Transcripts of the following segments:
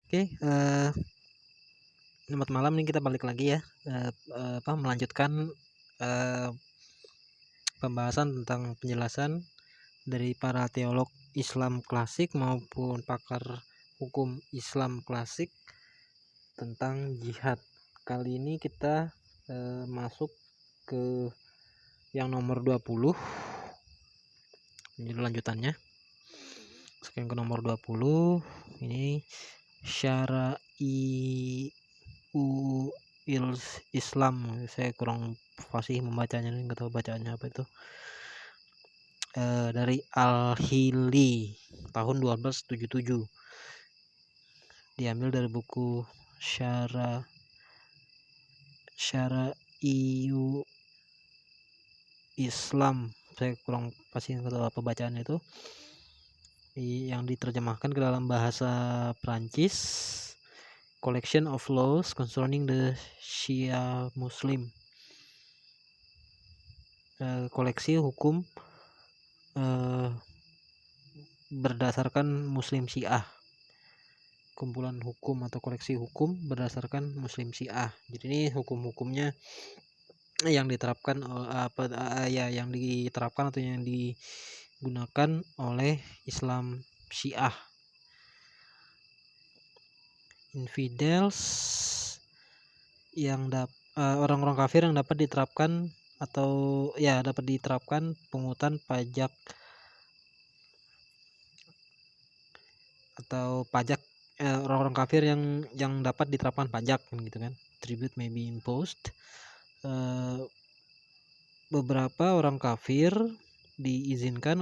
Oke, selamat malam nih, kita balik lagi ya, melanjutkan, eee, pembahasan tentang penjelasan dari para teolog Islam klasik maupun pakar hukum Islam klasik tentang jihad. Kali ini kita, masuk ke yang nomor 20, ini lanjutannya. Sekarang ke nomor 20, ini Syara'i'u Islam. Saya kurang fasih membacanya nih, nggak tahu bacaannya apa itu. Dari Al-Hili tahun 1277. Diambil dari buku Syara'i'u Islam. Saya kurang fasih, nggak tahu apa bacaannya itu. Yang diterjemahkan ke dalam bahasa Prancis, Collection of Laws Concerning the Shia Muslim. Koleksi hukum berdasarkan Muslim Syiah. Kumpulan hukum atau koleksi hukum berdasarkan Muslim Syiah. Jadi ini hukum-hukumnya yang diterapkan yang diterapkan atau yang digunakan oleh Islam Syiah. Infidels yang orang-orang kafir yang dapat diterapkan atau dapat diterapkan pungutan pajak atau pajak, orang-orang kafir yang dapat diterapkan pajak kan gitu kan. Tribute may be imposed. Beberapa orang kafir diberikan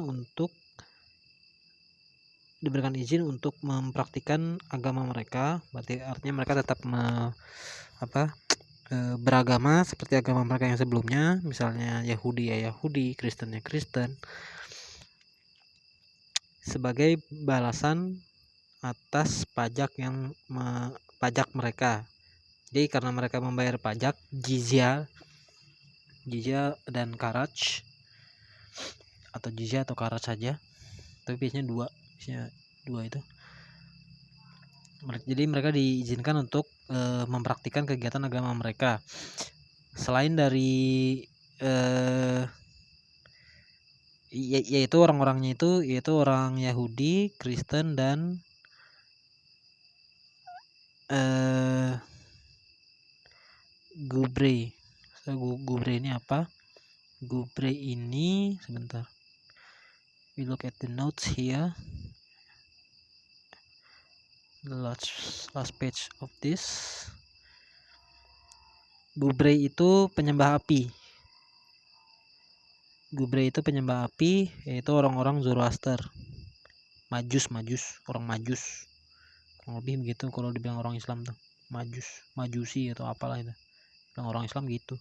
izin untuk mempraktikkan agama mereka. Berarti artinya mereka tetap beragama seperti agama mereka yang sebelumnya, misalnya Yahudi ya Yahudi, Kristen ya Kristen, sebagai balasan atas pajak mereka. Jadi karena mereka membayar pajak jizya dan kharaj, atau jizya atau kharaj saja, tapi biasanya dua itu. Jadi mereka diizinkan untuk mempraktikkan kegiatan agama mereka. Selain dari yaitu orang-orangnya yaitu orang Yahudi, Kristen, dan Gubre. Gubre ini apa? Gubre ini sebentar. We look at the notes here. The last page of this. Gubre itu penyembah api. Gubre itu penyembah api, yaitu orang-orang Zoroaster. Majus, orang Majus. Kurang lebih begitu kalau dibilang orang Islam tuh. Majusi atau apalah itu. Bilang orang Islam gitu.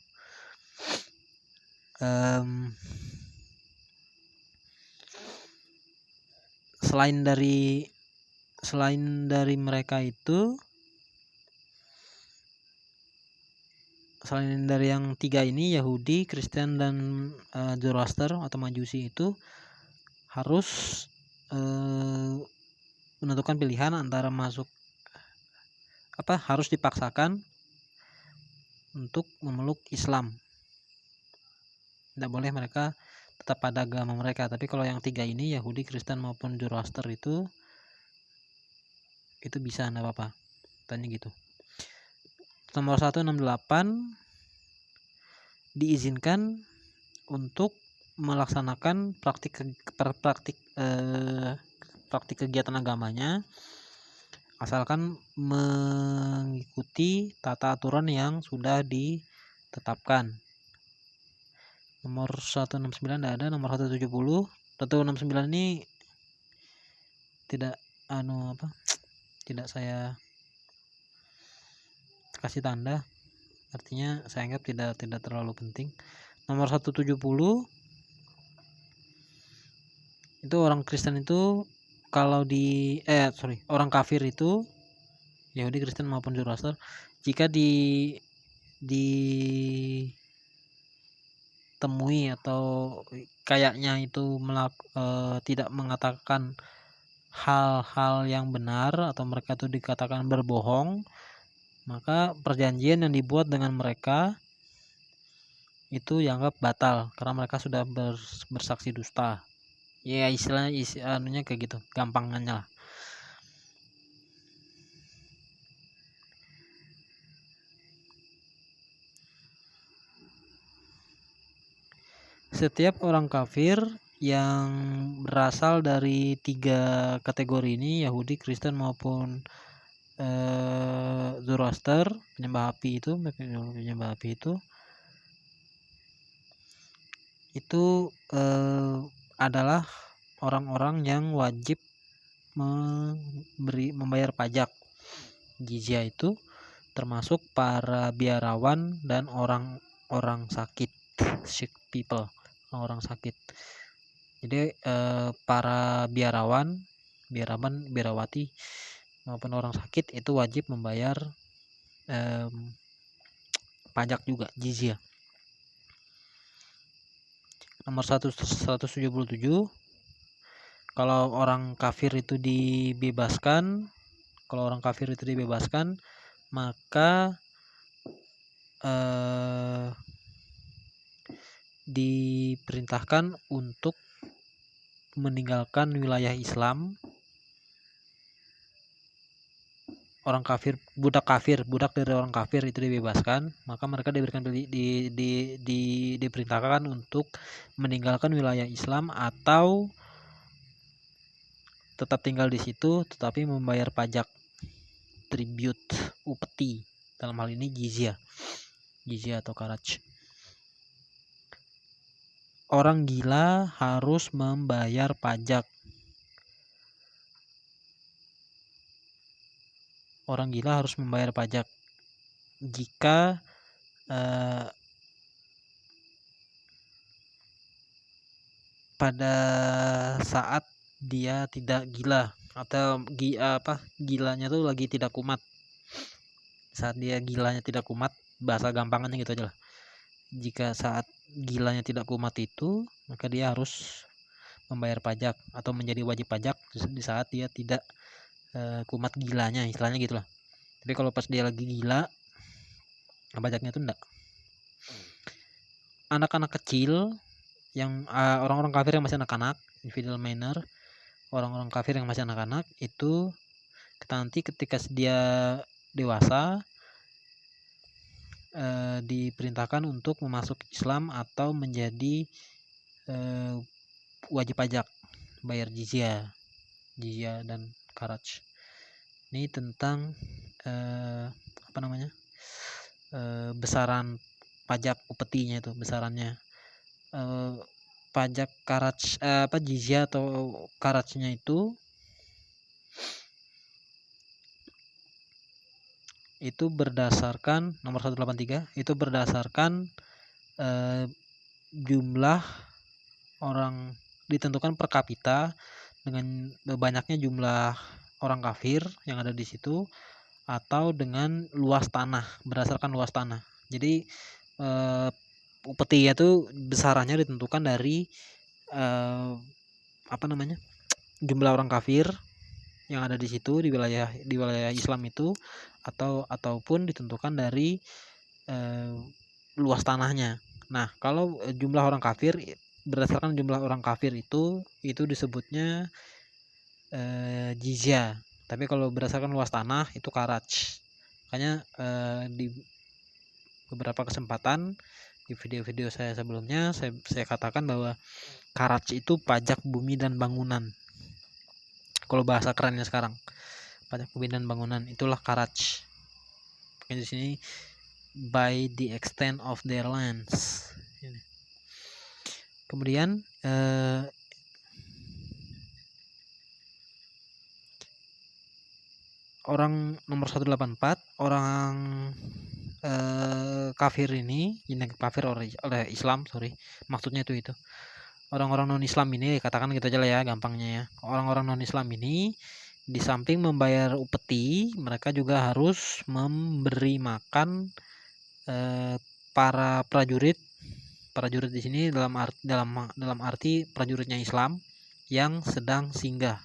Selain dari mereka itu, selain dari yang tiga ini, Yahudi, Kristen, dan Zoroaster atau Majusi, itu harus menentukan pilihan antara harus dipaksakan untuk memeluk Islam. Tidak boleh mereka tetap pada agama mereka. Tapi kalau yang tiga ini, Yahudi, Kristen maupun Zoroaster, itu bisa, enggak apa-apa. Tanya gitu. Nomor 168 diizinkan untuk melaksanakan praktik kegiatan agamanya, asalkan mengikuti tata aturan yang sudah ditetapkan. Nomor 169 tidak ada. Nomor 170. 169 ini tidak tidak saya kasih tanda, artinya saya anggap tidak terlalu penting. Nomor 170 itu orang Kristen itu kalau orang kafir itu, Yahudi, Kristen maupun Zoroaster, jika ditemui atau kayaknya itu tidak mengatakan hal-hal yang benar atau mereka itu dikatakan berbohong, maka perjanjian yang dibuat dengan mereka itu dianggap batal karena mereka sudah bersaksi dusta. Ya istilahnya anunya kayak gitu, gampangannya lah. Setiap orang kafir yang berasal dari 3 kategori ini, Yahudi, Kristen maupun Zoroaster, penyembah api itu adalah orang-orang yang wajib membayar pajak. Jizya itu termasuk para biarawan dan orang sakit, sick people, orang sakit. Jadi para biarawati maupun orang sakit itu wajib membayar pajak juga, jizya. Nomor 177, kalau orang kafir itu dibebaskan, maka diperintahkan untuk meninggalkan wilayah Islam. Orang kafir, budak dari orang kafir itu dibebaskan, maka mereka diperintahkan untuk meninggalkan wilayah Islam atau tetap tinggal di situ tetapi membayar pajak, tribute, upeti, dalam hal ini jizya atau kharaj. Orang gila harus membayar pajak. Orang gila harus membayar pajak jika pada saat dia tidak gila atau gilanya tuh lagi tidak kumat. Saat dia gilanya tidak kumat, bahasa gampangannya gitu aja lah. Jika saat gilanya tidak kumat itu, maka dia harus membayar pajak atau menjadi wajib pajak di saat dia tidak kumat gilanya, istilahnya gitulah. Tapi kalau pas dia lagi gila, pajaknya itu enggak. Anak-anak kecil yang orang-orang kafir yang masih anak-anak, infidel minor, orang-orang kafir yang masih anak-anak itu nanti ketika dia dewasa diperintahkan untuk memasuk Islam atau menjadi wajib pajak, bayar jizya dan kharaj. Ini tentang besaran pajak upetinya itu, besarannya. Pajak kharaj jizya atau kharajnya itu berdasarkan nomor 183, itu berdasarkan jumlah orang, ditentukan per kapita dengan banyaknya jumlah orang kafir yang ada di situ atau dengan luas tanah, berdasarkan luas tanah. Jadi upeti itu besarannya ditentukan dari jumlah orang kafir yang ada di situ di wilayah Islam itu ataupun ditentukan dari luas tanahnya. Nah, kalau jumlah orang kafir, berdasarkan jumlah orang kafir itu disebutnya jizya. Tapi kalau berdasarkan luas tanah itu kharaj. Makanya di beberapa kesempatan di video-video saya sebelumnya saya katakan bahwa kharaj itu pajak bumi dan bangunan. Kalau bahasa kerennya sekarang, pajak bumi dan bangunan itulah kharaj. Di sini by the extent of their lands. Kemudian orang nomor 184, orang kafir ini, kafir oleh Islam, maksudnya itu. Orang-orang non Islam ini, katakan gitu aja lah ya gampangnya ya. Orang-orang non Islam ini di samping membayar upeti, mereka juga harus memberi makan para prajurit di sini dalam arti prajuritnya Islam yang sedang singgah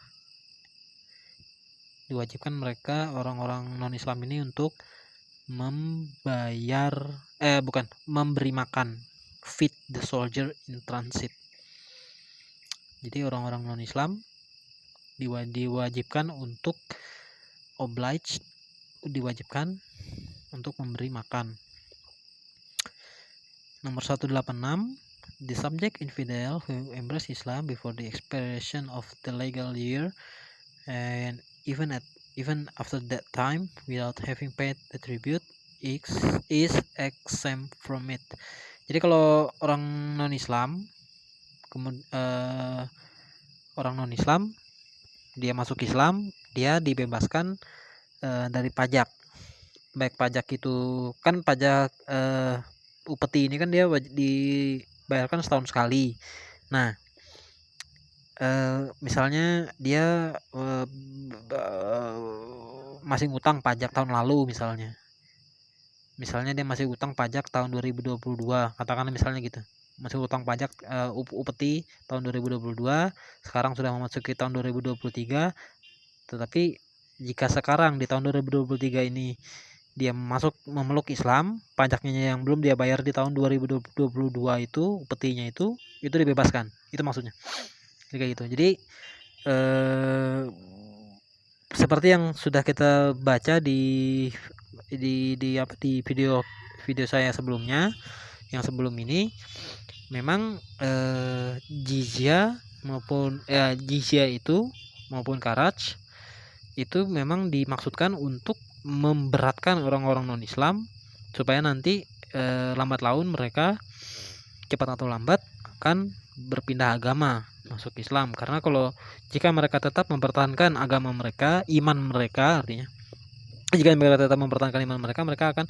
diwajibkan mereka orang-orang non-Islam ini untuk memberi makan, feed the soldier in transit. Jadi orang-orang non-Islam diwajibkan untuk diwajibkan untuk memberi makan. Nomor 186, the subject infidel who embrace Islam before the expiration of the legal year and even after that time without having paid the tribute is exempt from it. Jadi kalau orang non-Islam dia masuk Islam, dia dibebaskan dari pajak. Baik pajak itu kan pajak upeti ini kan dia dibayarkan setahun sekali. Nah, misalnya dia masih ngutang pajak tahun lalu misalnya dia masih utang pajak tahun 2022, katakanlah misalnya gitu, masih utang pajak upeti tahun 2022, sekarang sudah memasuki tahun 2023, tetapi jika sekarang di tahun 2023 ini dia memeluk Islam, pajaknya yang belum dia bayar di tahun 2022 itu upetinya itu dibebaskan. Itu maksudnya. Jadi kayak gitu. Jadi seperti yang sudah kita baca di video saya sebelumnya, yang sebelum ini, memang jizya itu maupun kharaj itu memang dimaksudkan untuk memberatkan orang-orang non-Islam supaya nanti lambat laun mereka cepat atau lambat akan berpindah agama masuk Islam. Karena jika mereka tetap mempertahankan agama mereka, iman mereka, artinya jika mereka tetap mempertahankan iman mereka, mereka akan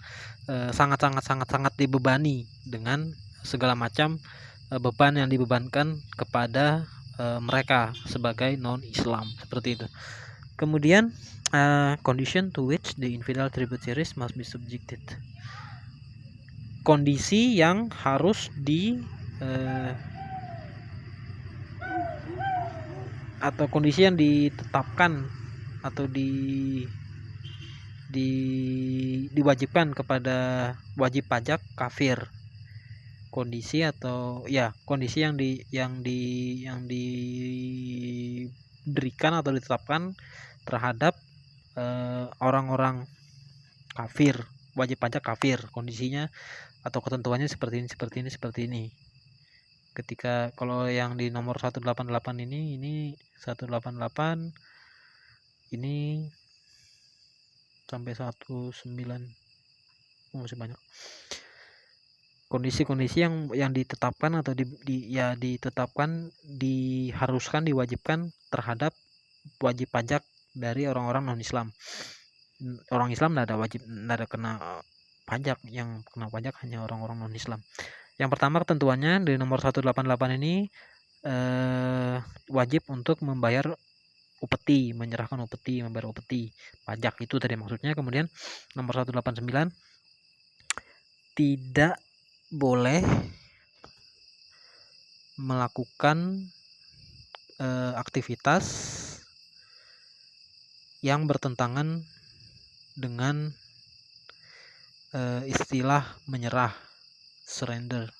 sangat dibebani dengan segala macam beban yang dibebankan kepada mereka sebagai non-Islam, seperti itu. Kemudian condition to which the infidel tributaries must be subjected. Kondisi yang harus atau kondisi yang ditetapkan atau diwajibkan kepada wajib pajak kafir. Kondisi yang diberikan atau ditetapkan terhadap orang-orang kafir, wajib pajak kafir. Kondisinya atau ketentuannya seperti ini. Ketika kalau yang di nomor 188 ini 188 ini sampai 19 masih banyak. Kondisi-kondisi yang ditetapkan atau diharuskan, diwajibkan terhadap wajib pajak dari orang-orang non-Islam. Orang Islam tidak ada kena pajak, yang kena pajak hanya orang-orang non-Islam. Yang pertama ketentuannya di nomor 188 ini wajib untuk membayar upeti, membayar upeti, pajak itu tadi maksudnya. Kemudian nomor 189 tidak boleh melakukan aktivitas yang bertentangan dengan istilah menyerah, surrender.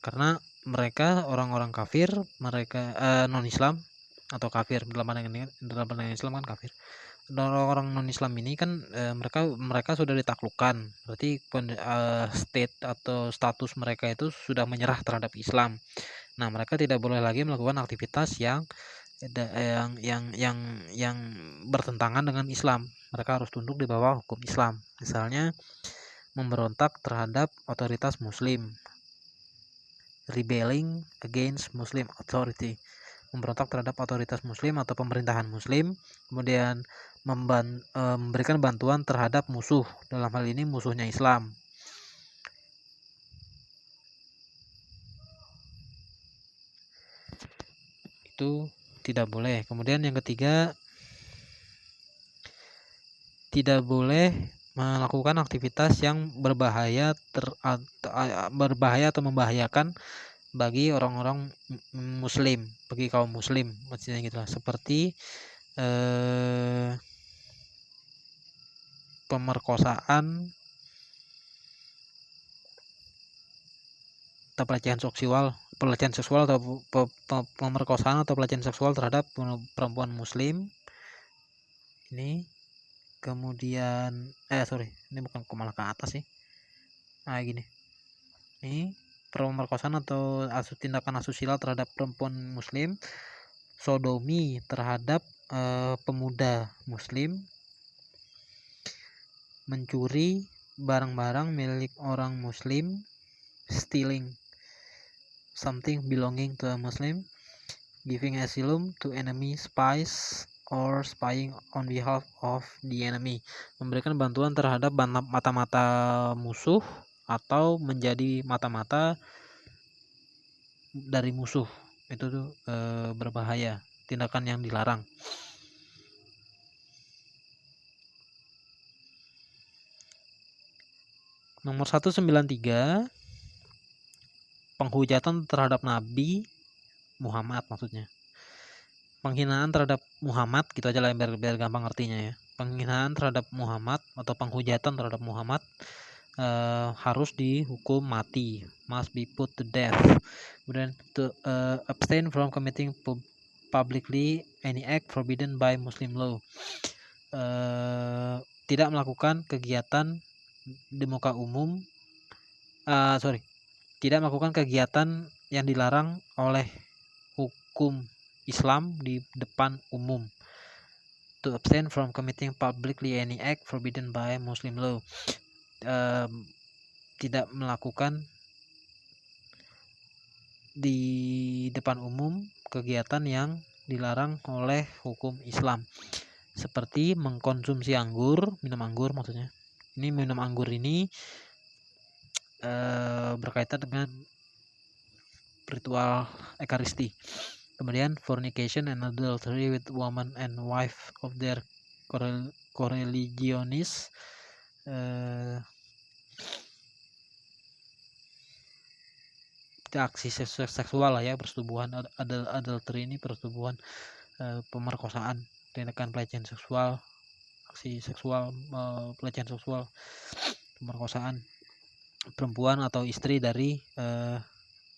Karena mereka orang-orang kafir, mereka non-Islam atau kafir dalam pandangan Islam kan kafir. Orang-orang non-Islam ini kan mereka sudah ditaklukkan, berarti state atau status mereka itu sudah menyerah terhadap Islam. Nah, mereka tidak boleh lagi melakukan aktivitas yang bertentangan dengan Islam. Mereka harus tunduk di bawah hukum Islam. Misalnya memberontak terhadap otoritas Muslim, rebelling against Muslim authority, memberontak terhadap otoritas Muslim atau pemerintahan Muslim, kemudian memberikan bantuan terhadap musuh, dalam hal ini musuhnya Islam. Itu tidak boleh. Kemudian yang ketiga, tidak boleh melakukan aktivitas yang berbahaya atau membahayakan bagi orang-orang muslim, bagi kaum muslim maksudnya gitu lah, seperti pemerkosaan atau pelecehan seksual atau pemerkosaan atau pelecehan seksual terhadap perempuan muslim ini. Kemudian ini bukan malah ke atas sih. Nah gini, ini pemerkosaan atau tindakan asusila terhadap perempuan muslim, sodomi terhadap pemuda muslim, mencuri barang-barang milik orang muslim, stealing something belonging to a Muslim, giving asylum to enemy spies, or spying on behalf of the enemy, memberikan bantuan terhadap mata-mata musuh atau menjadi mata-mata dari musuh. Itu tuh berbahaya, tindakan yang dilarang. Nomor 193, penghujatan terhadap Nabi Muhammad, maksudnya penghinaan terhadap Muhammad, gitu aja lah biar gampang ngertinya ya. Penghinaan terhadap Muhammad atau penghujatan terhadap Muhammad harus dihukum mati, must be put to death. Kemudian to abstain from committing publicly any act forbidden by Muslim law, tidak melakukan kegiatan di muka umum, tidak melakukan kegiatan yang dilarang oleh hukum Islam di depan umum. To abstain from committing publicly any act forbidden by Muslim law, tidak melakukan di depan umum kegiatan yang dilarang oleh hukum Islam, seperti mengkonsumsi anggur, minum anggur maksudnya. Ini minum anggur ini berkaitan dengan ritual ekaristi. Kemudian fornication and adultery with woman and wife of their co-religionis, aksi seksual lah ya, persetubuhan. Adultery ini persetubuhan, pemerkosaan, tindakan pelecehan seksual, aksi seksual, pelecehan seksual, pemerkosaan perempuan atau istri dari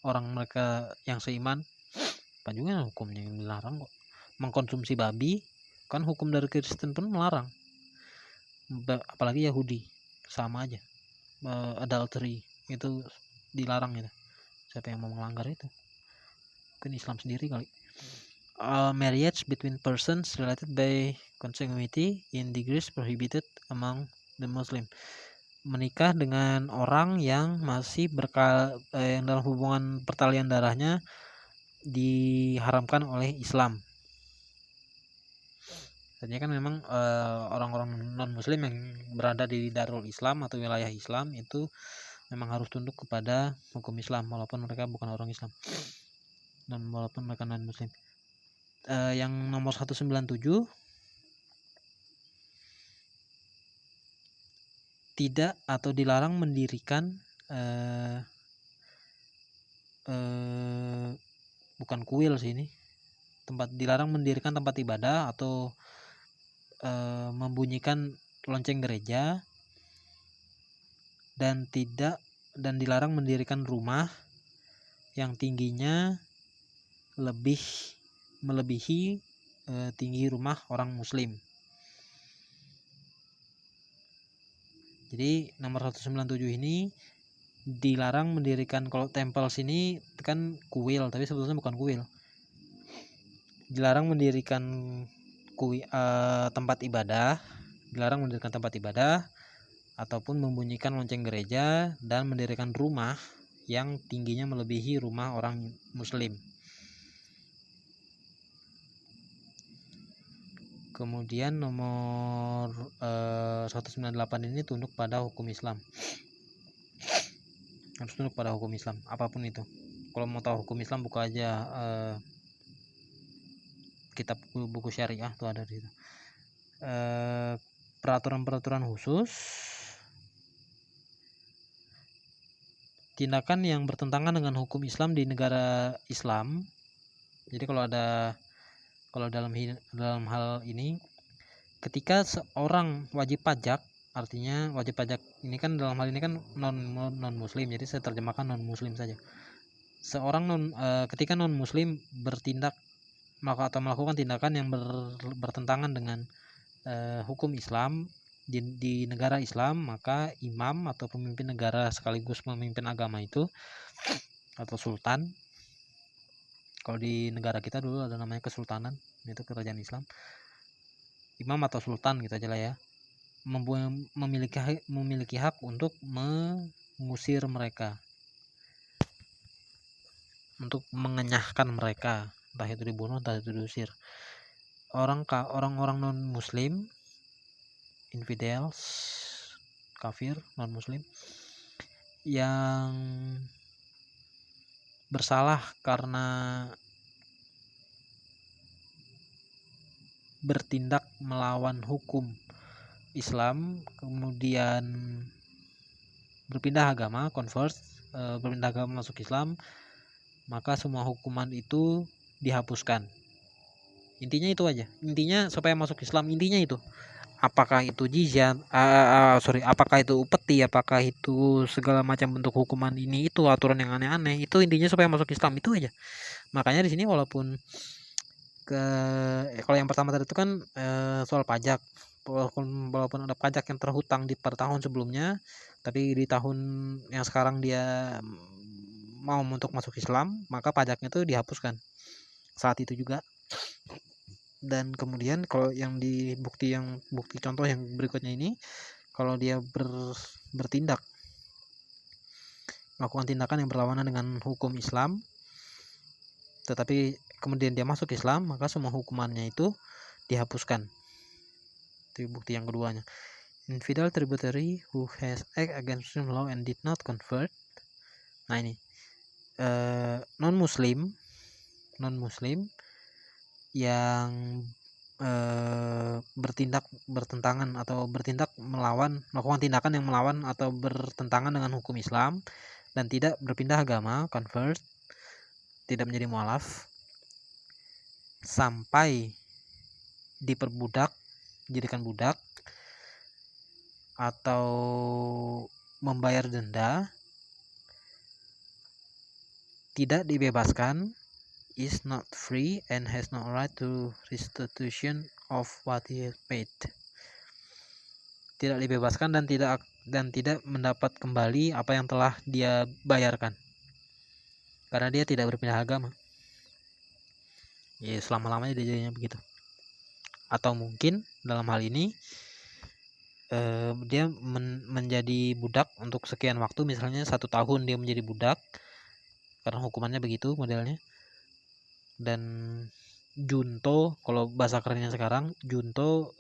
orang mereka yang seiman. Apa juga hukumnya yang dilarang kok. Mengkonsumsi babi kan hukum dari Kristen pun melarang, apalagi Yahudi sama aja. Adultery itu dilarang gitu. Siapa yang mau melanggar itu? Mungkin Islam sendiri kali. Marriage between persons related by consanguinity in degrees prohibited among the Muslim. Menikah dengan orang yang masih yang dalam hubungan pertalian darahnya diharamkan oleh Islam. Artinya kan memang orang-orang non-muslim yang berada di Darul Islam atau wilayah Islam itu memang harus tunduk kepada hukum Islam walaupun mereka bukan orang Islam dan walaupun mereka non-muslim. Yang nomor 197, tidak atau dilarang mendirikan bukan kuil sih ini, dilarang mendirikan tempat ibadah atau membunyikan lonceng gereja, dan dilarang mendirikan rumah yang tingginya melebihi tinggi rumah orang muslim. Jadi nomor 197 ini dilarang mendirikan, kalau tempel sini kan kuil tapi sebetulnya bukan kuil. Dilarang mendirikan tempat ibadah, dilarang mendirikan tempat ibadah ataupun membunyikan lonceng gereja, dan mendirikan rumah yang tingginya melebihi rumah orang muslim. Kemudian nomor 198 ini tunduk pada hukum Islam. Harus tunduk pada hukum Islam apapun itu. Kalau mau tahu hukum Islam buka aja kitab buku syariah tuh ada di situ. Peraturan-peraturan khusus tindakan yang bertentangan dengan hukum Islam di negara Islam. Jadi kalau dalam hal ini, ketika seorang wajib pajak, artinya wajib pajak ini kan dalam hal ini kan non muslim, jadi saya terjemahkan non muslim saja. Ketika non muslim bertindak atau melakukan tindakan yang bertentangan dengan hukum Islam di negara Islam, maka imam atau pemimpin negara sekaligus pemimpin agama itu atau sultan, kalau di negara kita dulu ada namanya kesultanan, itu kerajaan Islam, imam atau sultan gitu aja lah ya, memiliki hak untuk mengusir mereka, untuk mengenyahkan mereka, entah itu dibunuh entah itu diusir. Orang-orang non muslim, infidels, kafir, non muslim yang bersalah karena bertindak melawan hukum Islam, kemudian berpindah agama, berpindah agama masuk Islam, maka semua hukuman itu dihapuskan. Intinya itu aja. Intinya supaya masuk Islam, intinya itu. Apakah itu jizya, apakah itu upeti, apakah itu segala macam bentuk hukuman ini itu aturan yang aneh-aneh, itu intinya supaya masuk Islam, itu aja. Makanya di sini walaupun kalau yang pertama tadi itu kan soal pajak, walaupun ada pajak yang terhutang pada tahun sebelumnya, tapi di tahun yang sekarang dia mau untuk masuk Islam, maka pajaknya itu dihapuskan saat itu juga. Dan kemudian kalau yang bukti contoh yang berikutnya ini, kalau dia bertindak melakukan tindakan yang berlawanan dengan hukum Islam, tetapi kemudian dia masuk Islam, maka semua hukumannya itu dihapuskan. Itu bukti yang keduanya. Infidel tributary who has act against Muslim law and did not convert. Nah ini non muslim yang bertindak bertentangan atau melakukan tindakan yang melawan atau bertentangan dengan hukum Islam dan tidak berpindah agama, convert, tidak menjadi mualaf, sampai diperbudak, dijadikan budak, atau membayar denda, tidak dibebaskan, is not free and has no right to restitution of what he has paid. Tidak dibebaskan dan tidak mendapat kembali apa yang telah dia bayarkan, karena dia tidak berpindah agama. Ya selama-lamanya dia jadinya begitu. Atau mungkin dalam hal ini dia menjadi budak untuk sekian waktu, misalnya 1 tahun dia menjadi budak karena hukumannya begitu modelnya. Dan junto, kalau bahasa kerennya sekarang, junto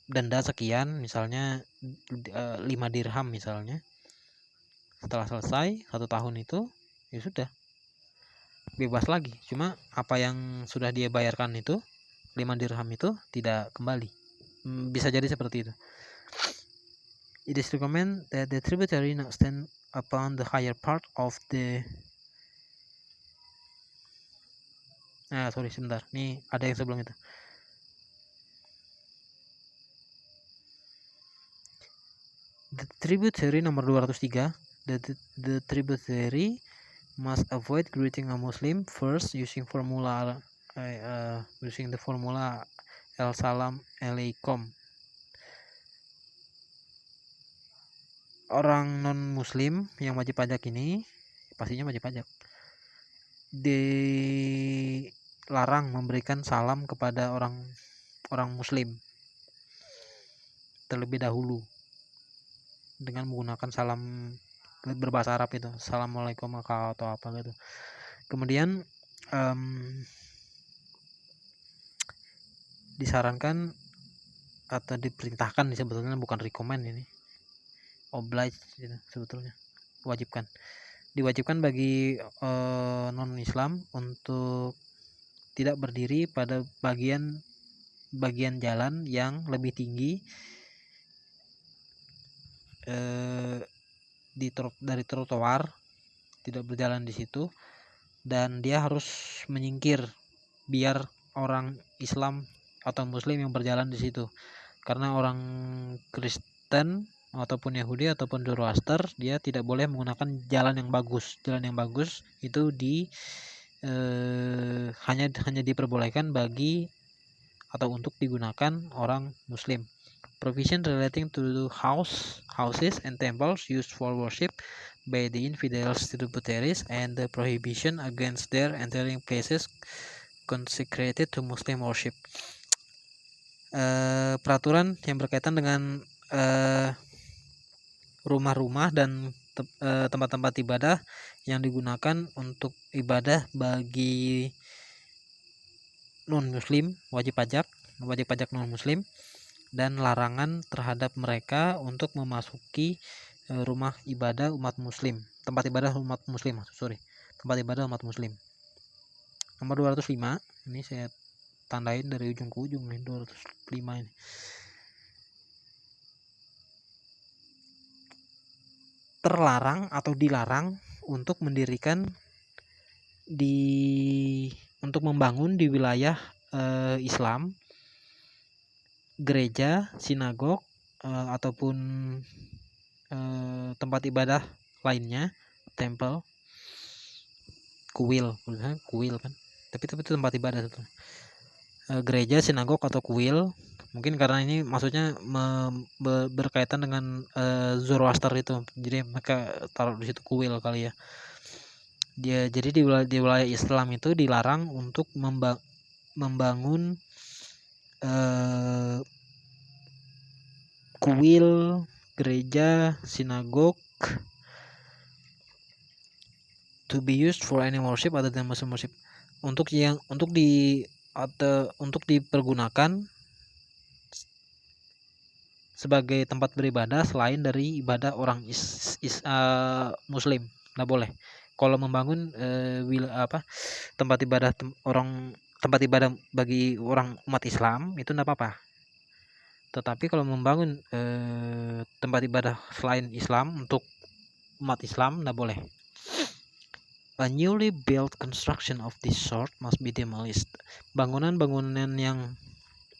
denda sekian, misalnya 5 dirham misalnya. Setelah selesai 1 tahun itu, ya sudah bebas lagi. Cuma apa yang sudah dia bayarkan itu, 5 dirham itu tidak kembali. Bisa jadi seperti itu. It is recommended that the tributary not stand upon the higher part of the sebentar. Nih ada yang sebelum itu. The tributary nomor 203. The tributary must avoid greeting a Muslim first using the formula Al-Salam Alaikum. Orang non Muslim yang wajib pajak ini, pastinya wajib pajak, dilarang memberikan salam kepada orang Muslim terlebih dahulu dengan menggunakan salam berbahasa Arab itu, Assalamualaikum atau apa gitu. Kemudian disarankan atau diperintahkan, sebetulnya bukan recommend ini, oblige gitu, sebetulnya diwajibkan bagi non Islam untuk tidak berdiri pada bagian jalan yang lebih tinggi dari trotoar, tidak berjalan di situ, dan dia harus menyingkir biar orang Islam atau Muslim yang berjalan di situ. Karena orang Kristen ataupun Yahudi ataupun Zoroaster, dia tidak boleh menggunakan jalan yang bagus. Jalan yang bagus itu hanya diperbolehkan bagi atau untuk digunakan orang Muslim. Provision relating to houses and temples used for worship by the infidels tributaries and the prohibition against their entering places consecrated to Muslim worship. Peraturan yang berkaitan dengan rumah-rumah dan tempat-tempat ibadah yang digunakan untuk ibadah bagi non-muslim, wajib pajak non-muslim, dan larangan terhadap mereka untuk memasuki rumah ibadah umat muslim, tempat ibadah umat muslim. Nomor 205, ini saya tandain dari ujung ke ujung nih, 205 ini. Terlarang atau dilarang untuk untuk membangun di wilayah Islam gereja, sinagog, ataupun tempat ibadah lainnya, temple, kuil kan, tapi itu tempat ibadah itu. Gereja, sinagog atau kuil, mungkin karena ini maksudnya berkaitan dengan Zoroaster itu, jadi mereka taruh di situ kuil kali ya. Jadi di wilayah Islam itu dilarang untuk membangun kuil, gereja, sinagog to be used for any worship other than Muslim worship, untuk dipergunakan sebagai tempat beribadah selain dari ibadah orang Muslim. Nggak boleh. Kalau membangun tempat ibadah bagi orang umat Islam itu nggak apa-apa. Tetapi kalau membangun tempat ibadah selain Islam untuk umat Islam nggak boleh. A newly built construction of this sort must be demolished. Bangunan-bangunan yang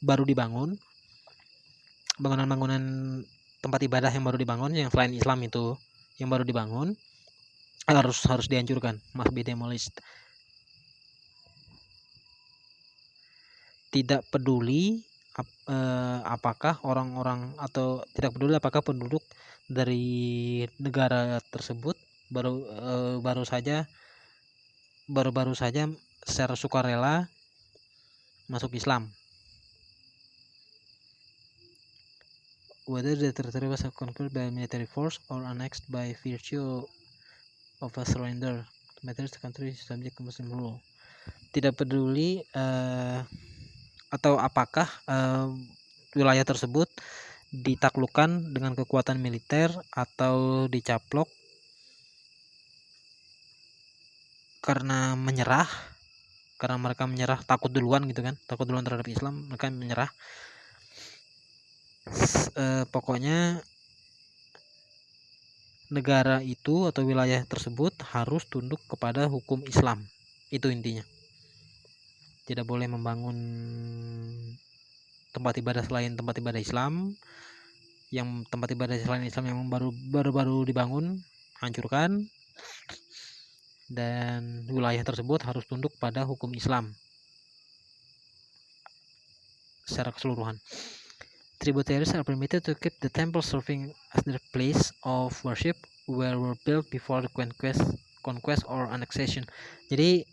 baru dibangun, bangunan-bangunan tempat ibadah yang baru dibangun yang selain Islam itu yang baru dibangun harus dihancurkan, must be demolished. Tidak peduli apakah orang-orang atau tidak peduli apakah penduduk dari negara tersebut baru saja secara sukarela masuk Islam. Whether the territory was conquered by military force or annexed by virtue of a surrender, matters the country is subject to Muslim rule. Tidak peduli atau apakah wilayah tersebut ditaklukkan dengan kekuatan militer atau dicaplok karena mereka menyerah, takut duluan terhadap Islam, mereka menyerah. Pokoknya negara itu atau wilayah tersebut harus tunduk kepada hukum Islam, itu intinya. Tidak boleh membangun tempat ibadah selain tempat ibadah Islam. Yang tempat ibadah selain Islam yang baru dibangun, hancurkan. Dan wilayah tersebut harus tunduk pada hukum Islam secara keseluruhan. Tributaries are permitted to keep the temple serving as their place of worship where were built before the conquest or annexation. Jadi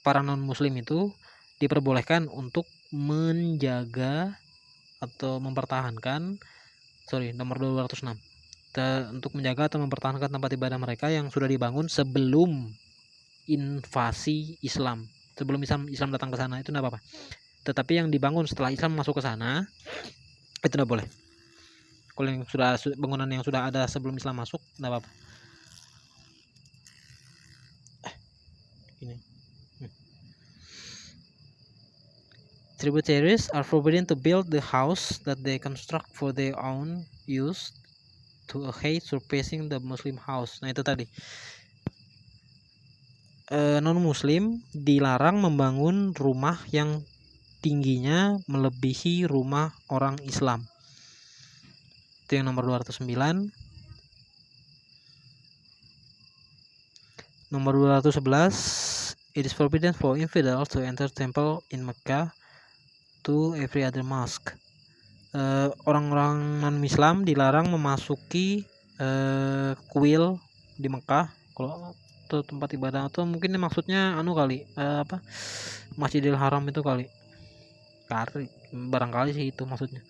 para non-muslim itu diperbolehkan untuk menjaga atau mempertahankan nomor 206 untuk menjaga atau mempertahankan tempat ibadah mereka yang sudah dibangun sebelum invasi Islam. Sebelum Islam datang ke sana itu tidak apa-apa. Tetapi yang dibangun setelah Islam masuk ke sana itu tidak boleh. Kalau yang bangunan yang sudah ada sebelum Islam masuk tidak apa-apa. Tributaries are forbidden to build the house that they construct for their own use to a height surpassing the Muslim house. Nah itu tadi, non-Muslim dilarang membangun rumah yang tingginya melebihi rumah orang Islam. Itu yang nomor 209. Nomor 211, it is forbidden for infidels to enter temple in Mecca to every other mosque. Orang-orang non-Islam dilarang memasuki kuil di Mekah. Kalau itu tempat ibadah, atau mungkin maksudnya kali, Masjidil Haram itu kali. Barangkali sih itu maksudnya.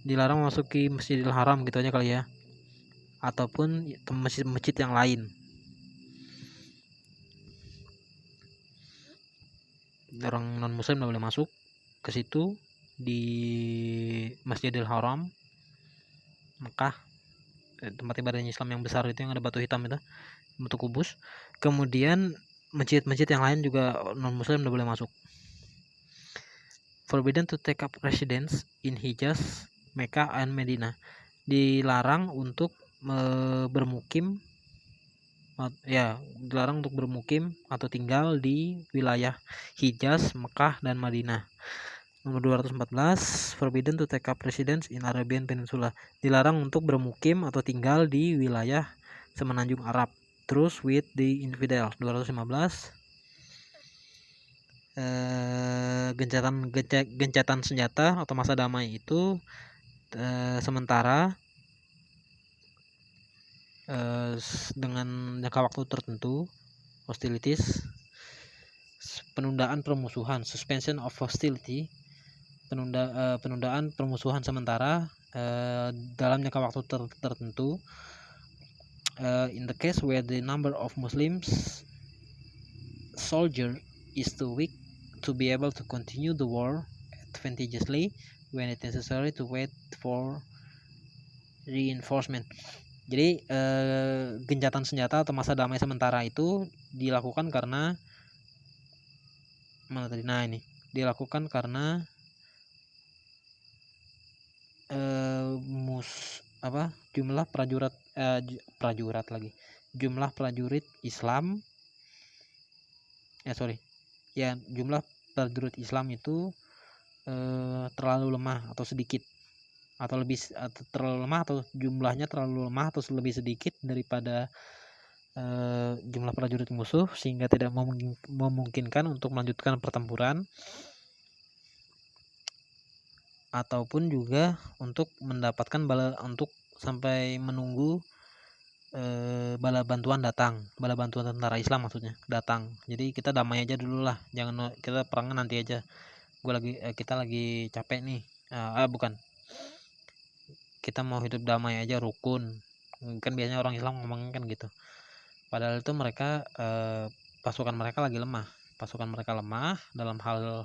Dilarang memasuki Masjidil Haram gitu aja kali ya. Ataupun masjid-masjid yang lain. Orang non muslim tidak boleh masuk ke situ di Masjidil Haram Mekah, tempat ibadahnya Islam yang besar itu, yang ada batu hitam itu, batu kubus. Kemudian masjid-masjid yang lain juga non muslim tidak boleh masuk. Forbidden to take up residence in Hijaz, Mekah and Medina. Dilarang untuk bermukim atau tinggal di wilayah Hijaz, Mekah, dan Madinah. Nomor 214, forbidden to take up residence in Arabian Peninsula. Dilarang untuk bermukim atau tinggal di wilayah semenanjung Arab. Terus with the infidel. 215, gencatan senjata atau masa damai itu sementara dengan jangka waktu tertentu, hostilities, penundaan permusuhan, suspension of hostility, penundaan permusuhan sementara dalam jangka waktu tertentu, in the case where the number of Muslims soldier is too weak to be able to continue the war advantageously when it necessary to wait for reinforcement. Jadi gencatan senjata atau masa damai sementara itu dilakukan karena dilakukan karena jumlah prajurit Islam jumlah prajurit Islam itu terlalu lemah atau sedikit, jumlahnya terlalu lemah atau lebih sedikit daripada jumlah prajurit musuh, sehingga tidak memungkinkan untuk melanjutkan pertempuran, ataupun juga untuk mendapatkan untuk sampai menunggu bala bantuan tentara Islam maksudnya datang. Jadi kita damai aja dulu lah, jangan kita perangan nanti aja. Kita lagi capek nih. Bukan. Kita mau hidup damai aja, rukun. Kan biasanya orang Islam ngomongin kan gitu. Padahal itu mereka pasukan mereka lagi lemah. Pasukan mereka lemah dalam hal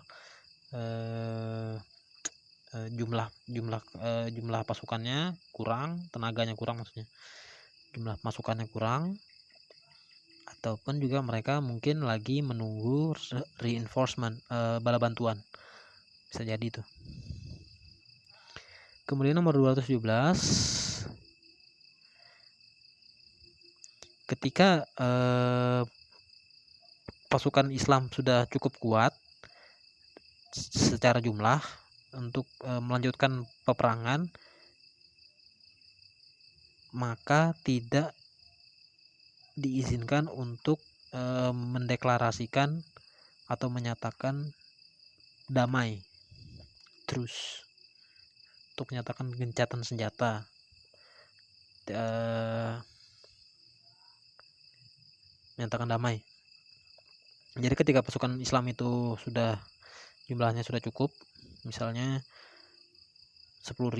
jumlah pasukannya kurang, tenaganya kurang maksudnya. Jumlah pasukannya kurang, ataupun juga mereka mungkin lagi menunggu reinforcement, bala bantuan. Bisa jadi itu. Kemudian nomor 217, ketika pasukan Islam sudah cukup kuat secara jumlah untuk melanjutkan peperangan, maka tidak diizinkan untuk mendeklarasikan atau menyatakan damai terus, untuk menyatakan gencatan senjata, menyatakan damai. Jadi ketika pasukan Islam itu sudah jumlahnya sudah cukup, misalnya 10.000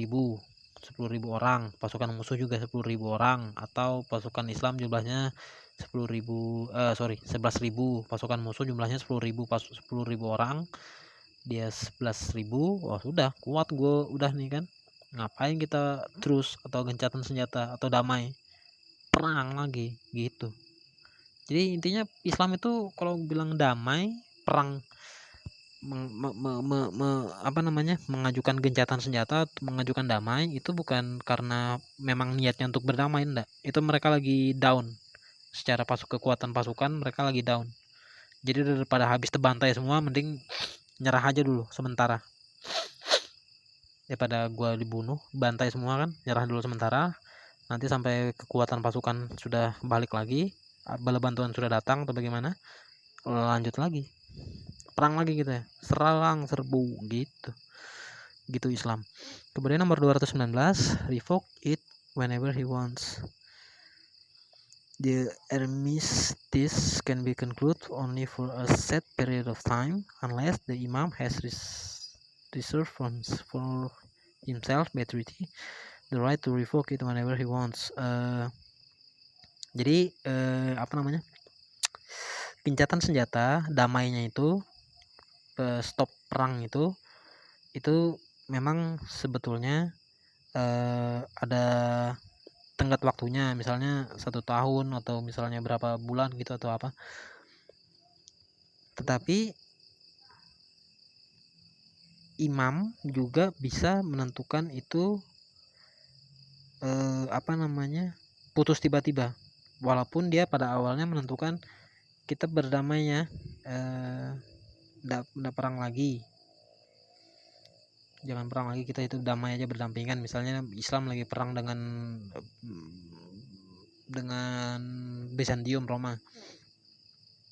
orang, pasukan musuh juga 10.000 orang, atau pasukan Islam jumlahnya 11.000, pasukan musuh jumlahnya 10.000 orang, dia 11.000, wah sudah kuat, gue udah nih kan, ngapain kita terus atau gencatan senjata atau damai, perang lagi gitu. Jadi intinya Islam itu kalau bilang damai, perang mengajukan gencatan senjata, mengajukan damai itu bukan karena memang niatnya untuk berdamai, enggak. Itu mereka lagi down. Secara kekuatan pasukan mereka lagi down. Jadi daripada habis terbantai semua, mending nyerah aja dulu sementara. Daripada gua dibunuh, bantai semua kan, nyerah dulu sementara. Nanti sampai kekuatan pasukan sudah balik lagi, bala bantuan sudah datang atau bagaimana, lanjut lagi. Perang lagi gitu ya. Serbu gitu Islam. Kemudian nomor 219, revoke it whenever he wants. The armistice can be concluded only for a set period of time unless the imam has reserved for himself by treaty the right to revoke it whenever he wants. Jadi gencatan senjata damainya itu, stop perang itu memang sebetulnya ada tenggat waktunya, misalnya 1 tahun atau misalnya berapa bulan gitu atau apa. Tetapi imam juga bisa menentukan itu putus tiba-tiba, walaupun dia pada awalnya menentukan kita berdamainya nggak perang lagi, jangan perang lagi, kita itu damai aja berdampingan. Misalnya Islam lagi perang dengan Bizantium, Roma,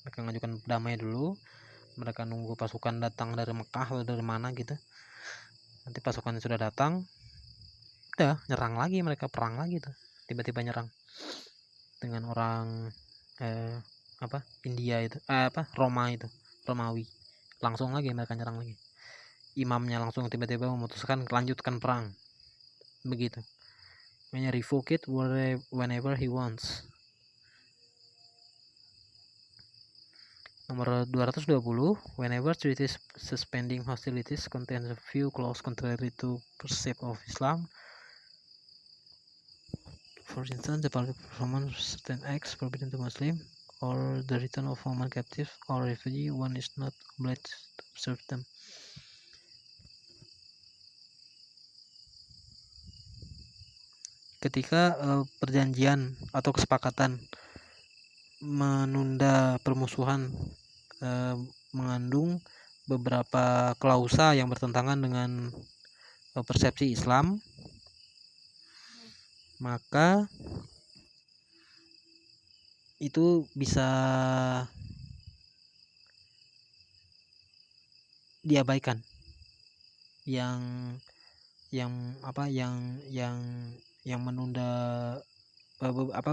mereka mengajukan damai dulu, mereka nunggu pasukan datang dari Mekah atau dari mana gitu. Nanti pasukannya sudah datang, udah nyerang lagi, mereka perang lagi tuh, tiba-tiba nyerang dengan orang India itu Romawi, langsung lagi mereka nyerang lagi, imamnya langsung tiba-tiba memutuskan lanjutkan perang, begitu. Makanya revoke it whenever he wants. Nomor 220, whenever treaties suspending hostilities contains a few clauses contrary to precept of Islam. For instance, the public performance of certain acts forbidden to Muslim, or the return of woman captive or refugee, one is not obliged to observe them. Ketika perjanjian atau kesepakatan menunda permusuhan mengandung beberapa klausa yang bertentangan dengan persepsi Islam, maka itu bisa diabaikan. Yang menunda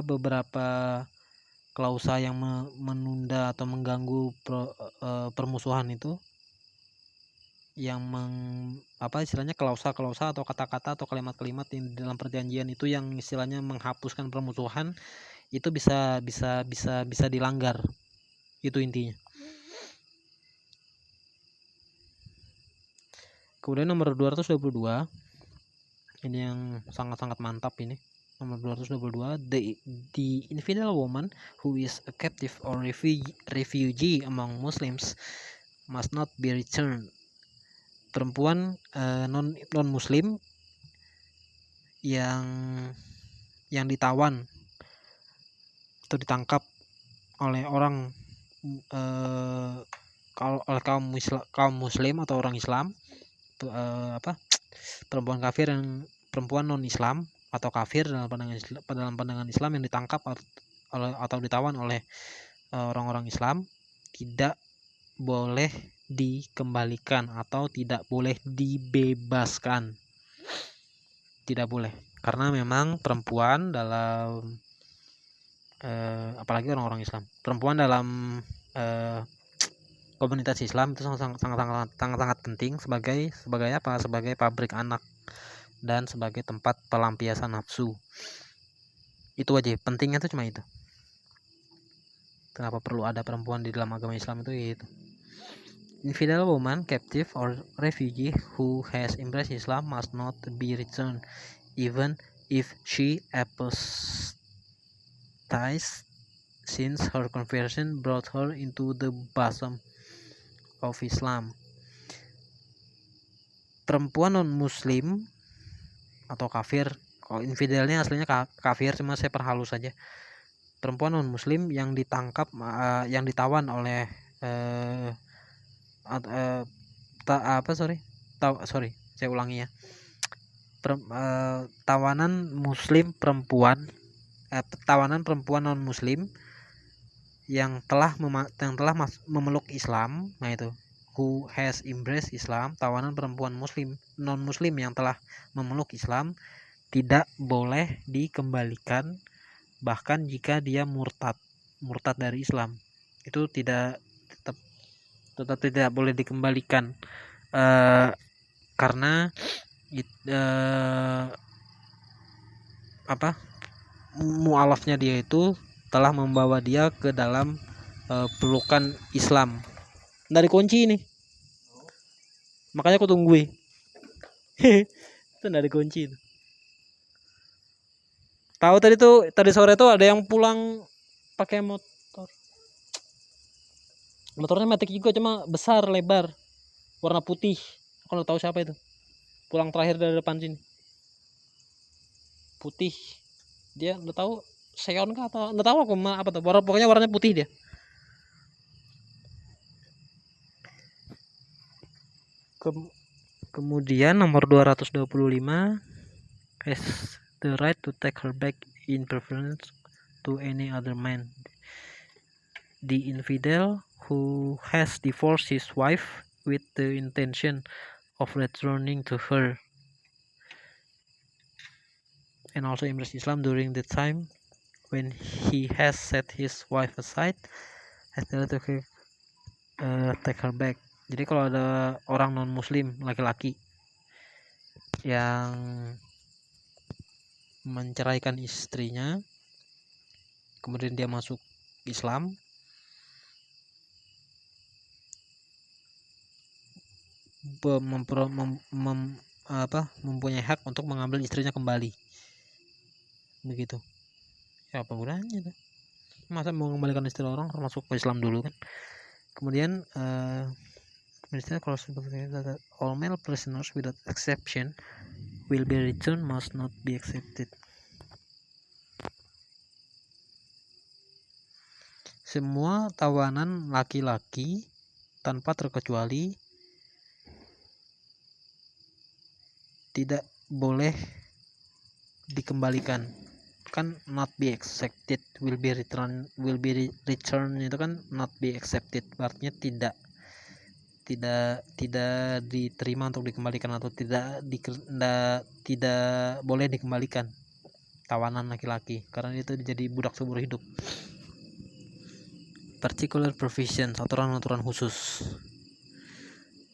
beberapa klausa yang menunda atau mengganggu permusuhan itu, yang istilahnya klausa atau kata-kata atau kalimat-kalimat yang dalam perjanjian itu yang istilahnya menghapuskan permusuhan, itu bisa dilanggar. Itu intinya. Kemudian nomor 222, ini yang sangat-sangat mantap ini. Nomor 222, the infidel woman who is a captive or refugee among Muslims must not be returned. Perempuan non Muslim yang ditawan atau ditangkap oleh orang oleh kaum Muslim atau orang Islam, perempuan non Islam atau kafir dalam pandangan Islam yang ditangkap atau ditawan oleh orang-orang Islam, tidak boleh dikembalikan atau tidak boleh dibebaskan. Tidak boleh, karena memang perempuan dalam apalagi orang-orang Islam, perempuan dalam komunitas Islam itu sangat penting sebagai pabrik anak dan sebagai tempat pelampiasan nafsu. Itu aja, pentingnya itu cuma itu. Kenapa perlu ada perempuan di dalam agama Islam itu gitu. Infidel woman, captive or refugee who has embraced Islam must not be returned, even if she apostatized, since her conversion brought her into the bosom of Islam. perempuan non muslim atau kafir, kalau infidelnya aslinya kafir, cuma saya perhalus saja. Perempuan non muslim yang ditangkap, yang ditawan oleh saya ulangi ya. Tawanan muslim perempuan, tawanan perempuan non muslim yang telah memeluk Islam, nah itu who has embraced Islam. Tawanan perempuan muslim non muslim yang telah memeluk Islam tidak boleh dikembalikan, bahkan jika dia murtad dari Islam, itu tetap tidak boleh dikembalikan, karena mualafnya dia itu telah membawa dia ke dalam pelukan Islam. Dari kunci ini, makanya aku tungguin. Itu dari kunci itu. Tahu tadi sore tuh ada yang pulang pakai motor. Motornya Matic juga, cuma besar, lebar, warna putih. Aku nggak tahu siapa itu. Pulang terakhir dari depan sini. Putih. Dia nggak tahu Xeon kah atau nggak tahu aku apa tuh. Pokoknya warnanya putih dia. Kemudian nomor 225 has the right to take her back in preference to any other man. The infidel who has divorced his wife with the intention of returning to her and also embrace Islam during the time when he has set his wife aside has the right to take her back. Jadi kalau ada orang non muslim laki-laki yang menceraikan istrinya, kemudian dia masuk Islam, mempunyai hak untuk mengambil istrinya kembali, begitu. Ya apa gunanya tuh? Masa mau mengembalikan istri orang masuk ke Islam dulu kan? Kemudian all male prisoners without exception will be returned, must not be accepted. Semua tawanan laki-laki tanpa terkecuali tidak boleh dikembalikan. Kan not be accepted, will be returned itu kan not be accepted, artinya tidak diterima untuk dikembalikan atau tidak boleh dikembalikan tawanan laki-laki, karena itu jadi budak seumur hidup. Particular provisions, aturan-aturan khusus.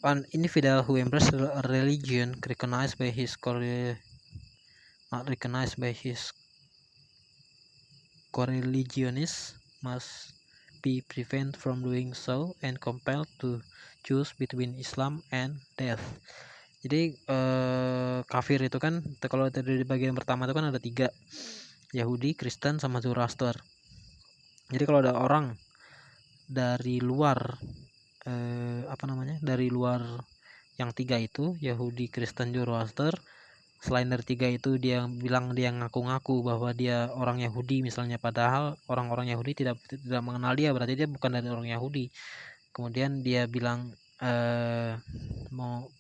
An infidel who embraces a religion recognized by his co-religionists must be prevented from doing so and compelled to choose between Islam and death. Jadi kafir itu kan, kalau tadi di bagian pertama itu kan ada 3, Yahudi, Kristen, sama Zoroaster. Jadi kalau ada orang dari luar dari luar yang 3 itu, Yahudi, Kristen, Zoroaster, selain dari 3 itu dia bilang, dia ngaku-ngaku bahwa dia orang Yahudi misalnya, padahal orang-orang Yahudi tidak mengenal dia, berarti dia bukan dari orang Yahudi. Kemudian dia bilang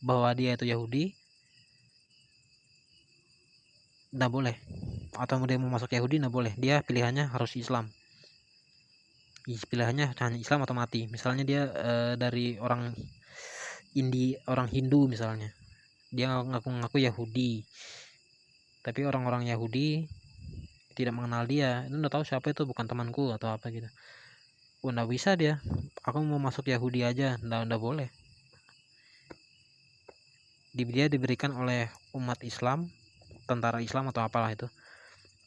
bahwa dia itu Yahudi, nggak boleh. Atau dia mau masuk Yahudi, nggak boleh. Dia pilihannya harus Islam. Pilihannya hanya Islam atau mati. Misalnya dia dari orang Hindu misalnya, dia ngaku-ngaku Yahudi, tapi orang-orang Yahudi tidak mengenal dia, itu udah tahu siapa itu, bukan temanku atau apa gitu. Nggak bisa dia, aku mau masuk Yahudi aja, nggak boleh. Dia diberikan oleh umat Islam, tentara Islam atau apalah itu,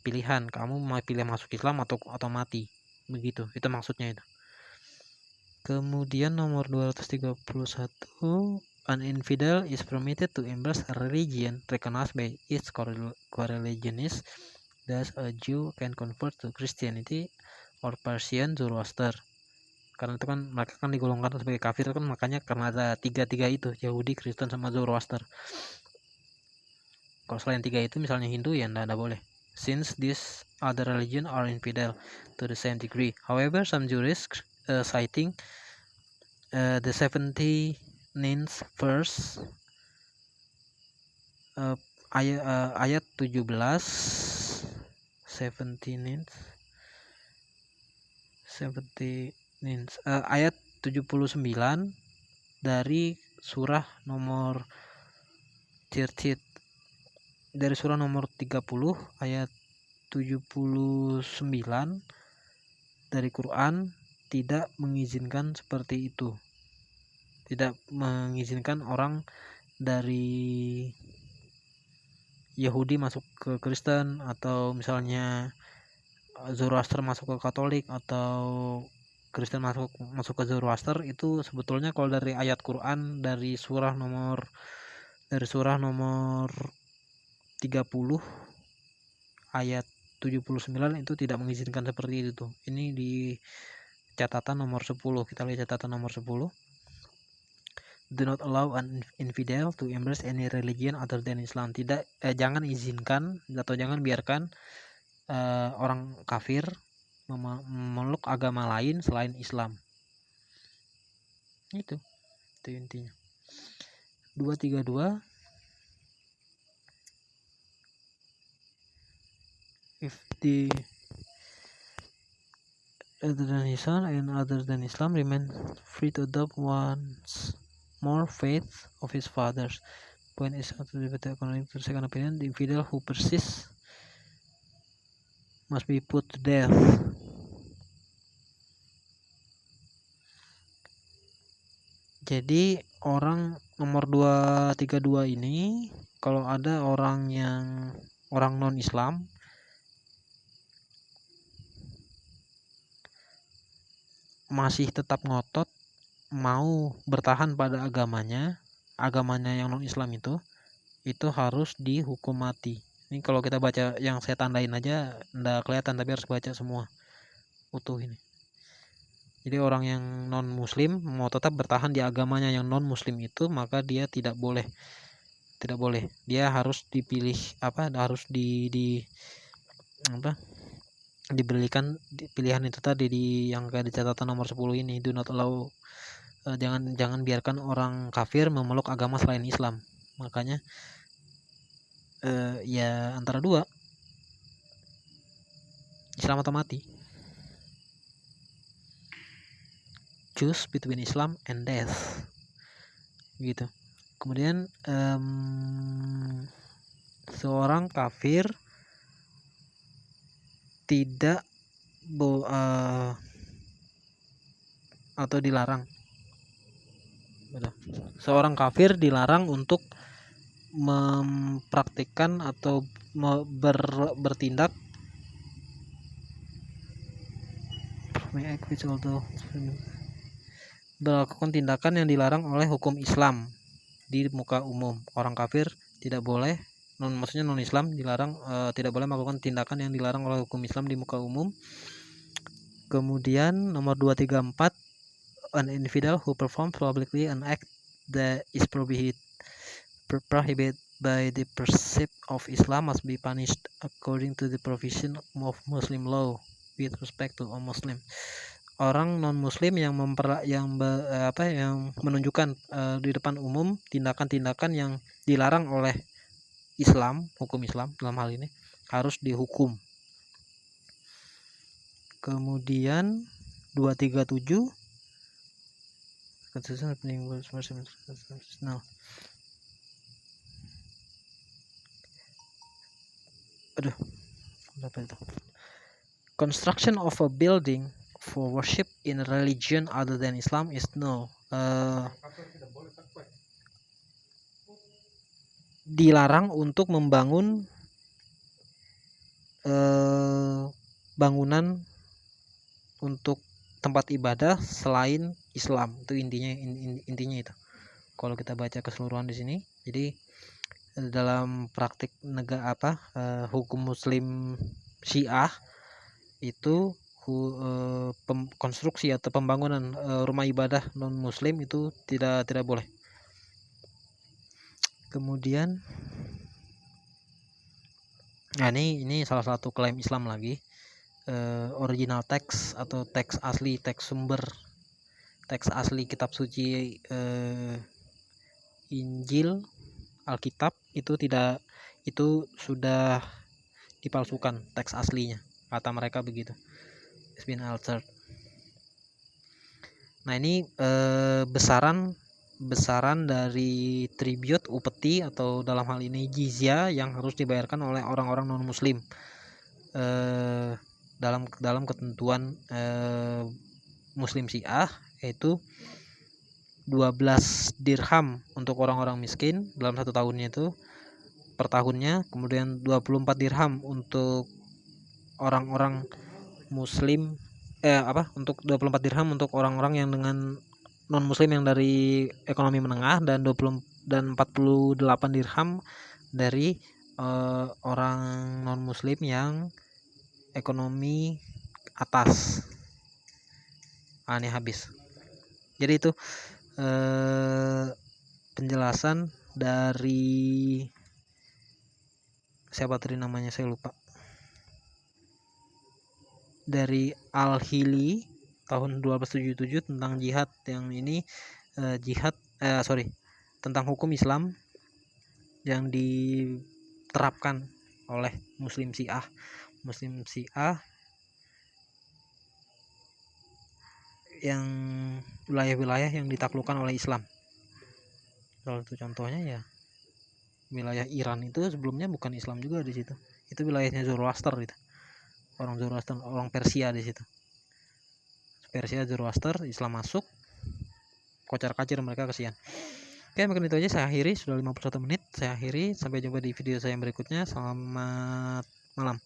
pilihan, kamu mau pilih masuk Islam atau mati, begitu, itu maksudnya itu. Kemudian nomor 231, an infidel is permitted to embrace a religion recognized by its co-religionists. Thus a Jew can convert to Christianity or Persian Zoroaster. karena itu kan mereka kan digolongkan sebagai kafir kan, makanya karena ada tiga itu, Yahudi, Kristen, sama Zoroaster. Kalau selain tiga itu misalnya Hindu ya nggak boleh, since these other religion are infidel to the same degree. However, some jurists citing the 79th verse ayat 17 ayat 79 dari surah nomor 30 ayat 79 dari Quran tidak mengizinkan seperti itu. Tidak mengizinkan orang dari Yahudi masuk ke Kristen, atau misalnya Zoroaster masuk ke Katolik, atau Kristen masuk ke Zoroaster. Itu sebetulnya kalau dari ayat Quran dari surah nomor 30 ayat 79 itu tidak mengizinkan seperti itu. Ini di catatan nomor 10. Kita lihat catatan nomor 10. Do not allow an infidel to embrace any religion other than Islam. Jangan izinkan atau jangan biarkan orang kafir memeluk agama lain selain Islam. Itu intinya. 232. If the other than Islam and other than Islam remain free to adopt one's more faith of his fathers. Point is to debate according to second opinion, the infidel who persists must be put to death. Jadi orang nomor 232 ini, kalau ada orang non Islam masih tetap ngotot mau bertahan pada agamanya yang non Islam itu harus dihukum mati. Ini kalau kita baca yang saya tandain aja nggak kelihatan, tapi harus baca semua utuh ini. Jadi orang yang non muslim mau tetap bertahan di agamanya yang non muslim itu, maka dia tidak boleh, dia harus dipilih harus diberikan pilihan itu tadi yang kayak di catatan nomor 10 ini. Do not allow, jangan biarkan orang kafir memeluk agama selain Islam. Makanya ya antara dua, Islam atau mati. Choose between Islam and death, gitu. Kemudian seorang kafir tidak atau dilarang. Seorang kafir dilarang untuk mempraktikkan atau bertindak melakukan tindakan yang dilarang oleh hukum Islam di muka umum. Orang kafir tidak boleh, maksudnya non Islam dilarang, tidak boleh melakukan tindakan yang dilarang oleh hukum Islam di muka umum. Kemudian nomor 234, an infidel who performs publicly an act that is prohibited by the precept of Islam must be punished according to the provision of Muslim law with respect to a Muslim. Orang non Muslim yang menunjukkan di depan umum tindakan-tindakan yang dilarang oleh Islam, hukum Islam dalam hal ini, harus dihukum. Kemudian 237, construction of a building for worship in religion other than Islam is no. Dilarang untuk membangun bangunan untuk tempat ibadah selain Islam. Itu intinya itu. Kalau kita baca keseluruhan di sini, jadi dalam praktik hukum Muslim Syiah itu konstruksi atau pembangunan rumah ibadah non muslim itu tidak boleh. Kemudian nah ini salah satu klaim Islam lagi, original text atau teks asli, teks asli kitab suci Injil, Alkitab itu sudah dipalsukan teks aslinya, kata mereka begitu. It's been altered. Nah ini besaran dari tribute, upeti, atau dalam hal ini jizya yang harus dibayarkan oleh orang-orang non muslim dalam ketentuan muslim Syiah, yaitu 12 dirham untuk orang-orang miskin dalam 1 tahunnya itu per tahunnya, kemudian 24 dirham untuk orang-orang muslim untuk 24 dirham untuk orang-orang yang dengan non muslim yang dari ekonomi menengah, dan 48 dirham dari orang non muslim yang ekonomi atas. Ini habis. Jadi itu penjelasan dari siapa tadi namanya, saya lupa, dari Al-Hili tahun 1277 tentang jihad. Yang ini tentang hukum Islam yang diterapkan oleh Muslim Syiah yang wilayah-wilayah yang ditaklukkan oleh Islam. Salah satu contohnya ya wilayah Iran itu sebelumnya bukan Islam juga di situ. Itu wilayahnya Zoroaster itu. Orang Zoroaster, orang Persia di situ. Persia, Zoroaster, Islam masuk, kocar-kacir mereka, kesian. Oke, mungkin itu aja, saya akhiri, sudah 51 menit. Saya akhiri, sampai jumpa di video saya yang berikutnya. Selamat malam.